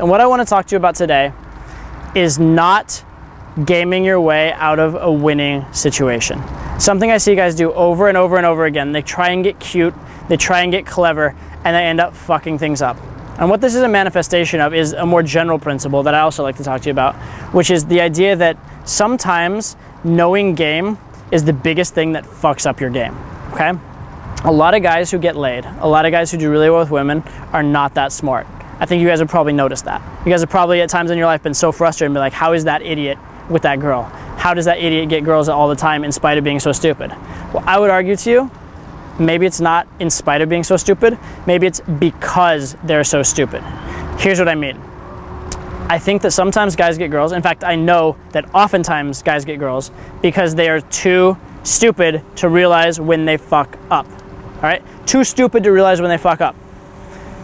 And what I want to talk to you about today is not gaming your way out of a winning situation. Something I see guys do over and over and over again. They try and get cute, they try and get clever, and they end up fucking things up. And what this is a manifestation of is a more general principle that I also like to talk to you about, which is the idea that sometimes knowing game is the biggest thing that fucks up your game, okay? A lot of guys who get laid, a lot of guys who do really well with women are not that smart. I think you guys have probably noticed that. You guys have probably at times in your life been so frustrated and be like, how is that idiot with that girl? How does that idiot get girls all the time in spite of being so stupid? Well, I would argue to you, maybe it's not in spite of being so stupid, maybe it's because they're so stupid. Here's what I mean. I think that sometimes guys get girls, in fact, I know that oftentimes guys get girls because they are too stupid to realize when they fuck up, all right? Too stupid to realize when they fuck up.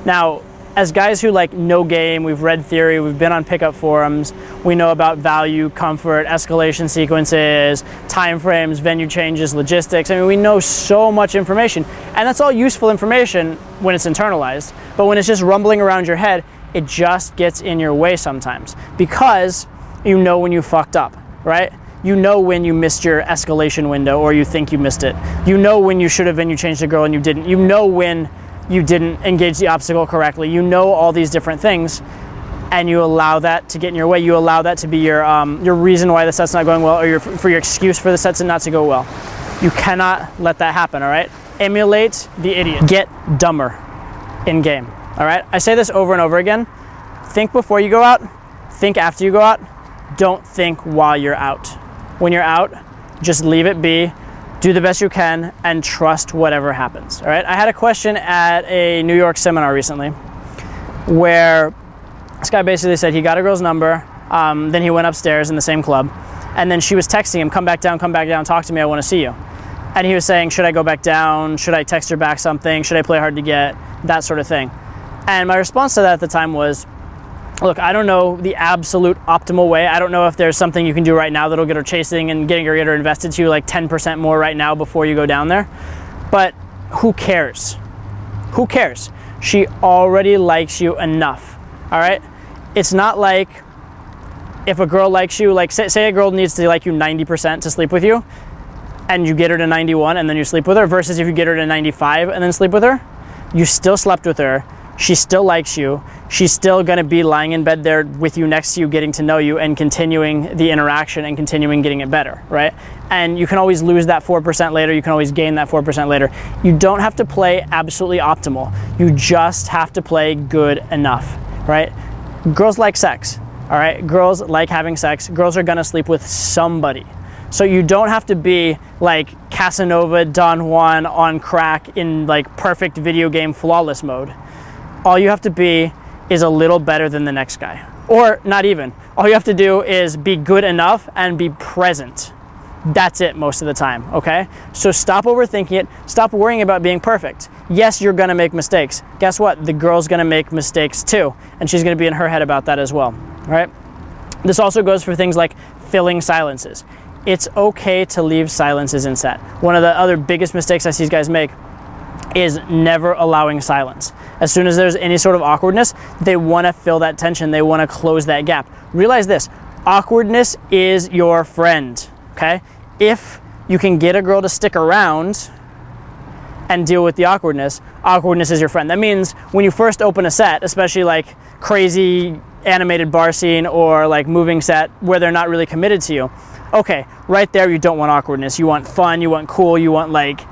Now, as guys who like know game, we've read theory, we've been on pickup forums, we know about value, comfort, escalation sequences, time frames, venue changes, logistics. I mean, we know so much information, and that's all useful information when it's internalized. But when it's just rumbling around your head, it just gets in your way sometimes because you know when you fucked up, right? You know when you missed your escalation window or you think you missed it. You know when you should have venue changed a girl and you didn't. You know when you didn't engage the obstacle correctly. You know all these different things, and you allow that to get in your way. You allow that to be your reason why the set's not going well, or your excuse for the set to not to go well. You cannot let that happen, all right? Emulate the idiot. Get dumber in game, all right? I say this over and over again. Think before you go out, think after you go out, don't think while you're out. When you're out, just leave it be. Do the best you can and trust whatever happens, all right? I had a question at a New York seminar recently where this guy basically said he got a girl's number, then he went upstairs in the same club, and then she was texting him, come back down, talk to me, I wanna see you. And he was saying, should I go back down? Should I text her back something? Should I play hard to get? That sort of thing. And my response to that at the time was, look, I don't know the absolute optimal way. I don't know if there's something you can do right now that'll get her chasing and get her invested to you like 10% more right now before you go down there. But who cares? Who cares? She already likes you enough, all right? It's not like if a girl likes you, like say a girl needs to like you 90% to sleep with you, and you get her to 91 and then you sleep with her, versus if you get her to 95 and then sleep with her, you still slept with her. She still likes you. She's still gonna be lying in bed there with you next to you, getting to know you and continuing the interaction and continuing getting it better, right? And you can always lose that 4% later. You can always gain that 4% later. You don't have to play absolutely optimal. You just have to play good enough, right? Girls like sex, all right? Girls like having sex. Girls are gonna sleep with somebody. So you don't have to be like Casanova, Don Juan on crack in like perfect video game flawless mode. All you have to be is a little better than the next guy. Or not even. All you have to do is be good enough and be present. That's it most of the time, okay? So stop overthinking it. Stop worrying about being perfect. Yes, you're gonna make mistakes. Guess what? The girl's gonna make mistakes too, and she's gonna be in her head about that as well, right? This also goes for things like filling silences. It's okay to leave silences in set. One of the other biggest mistakes I see guys make is never allowing silence. As soon as there's any sort of awkwardness, they wanna fill that tension, they wanna close that gap. Realize this, awkwardness is your friend, okay? If you can get a girl to stick around and deal with the awkwardness, awkwardness is your friend. That means when you first open a set, especially like crazy animated bar scene or like moving set where they're not really committed to you, okay, right there you don't want awkwardness. You want fun, you want cool, you want like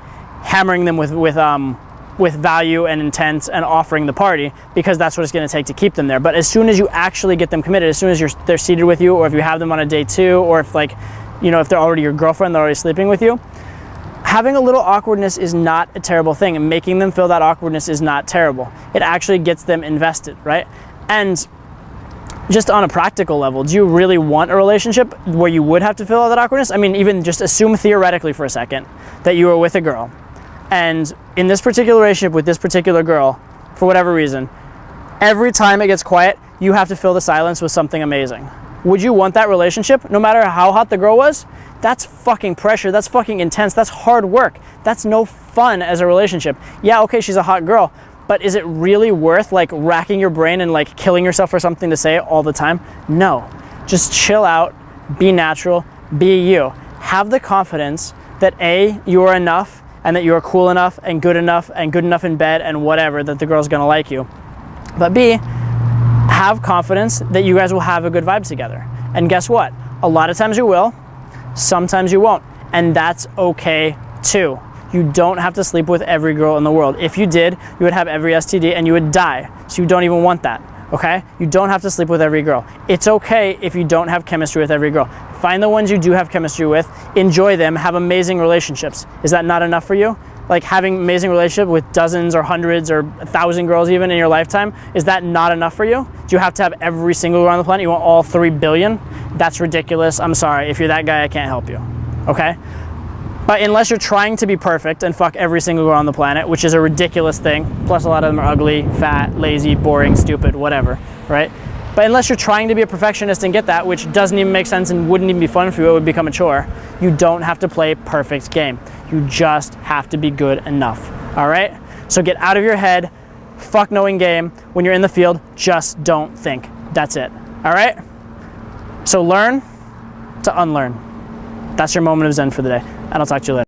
hammering them with value and intent and offering the party, because that's what it's going to take to keep them there. But as soon as you actually get them committed, as soon as they're seated with you, or if you have them on a date too, or if like, you know, if they're already your girlfriend, they're already sleeping with you, having a little awkwardness is not a terrible thing, and making them feel that awkwardness is not terrible. It actually gets them invested, right? And just on a practical level, do you really want a relationship where you would have to feel all that awkwardness? I mean, even just assume theoretically for a second that you were with a girl, and in this particular relationship with this particular girl, for whatever reason, every time it gets quiet, you have to fill the silence with something amazing. Would you want that relationship, no matter how hot the girl was? That's fucking pressure, that's fucking intense, that's hard work. That's no fun as a relationship. Yeah, okay, she's a hot girl, but is it really worth like racking your brain and like killing yourself for something to say all the time? No. Just chill out, be natural, be you. Have the confidence that A, you are enough and that you are cool enough and good enough in bed and whatever, that the girl's gonna like you. But B, have confidence that you guys will have a good vibe together. And guess what? A lot of times you will, sometimes you won't. And that's okay too. You don't have to sleep with every girl in the world. If you did, you would have every STD and you would die. So you don't even want that, okay? You don't have to sleep with every girl. It's okay if you don't have chemistry with every girl. Find the ones you do have chemistry with, enjoy them, have amazing relationships. Is that not enough for you? Like having amazing relationship with dozens or hundreds or 1,000 girls even in your lifetime, is that not enough for you? Do you have to have every single girl on the planet? You want all 3 billion? That's ridiculous. I'm sorry. If you're that guy, I can't help you, okay? But unless you're trying to be perfect and fuck every single girl on the planet, which is a ridiculous thing, plus a lot of them are ugly, fat, lazy, boring, stupid, whatever, right? But unless you're trying to be a perfectionist and get that, which doesn't even make sense and wouldn't even be fun for you, it would become a chore, you don't have to play perfect game. You just have to be good enough, all right? So get out of your head, fuck knowing game. When you're in the field, just don't think. That's it, all right? So learn to unlearn. That's your moment of zen for the day, and I'll talk to you later.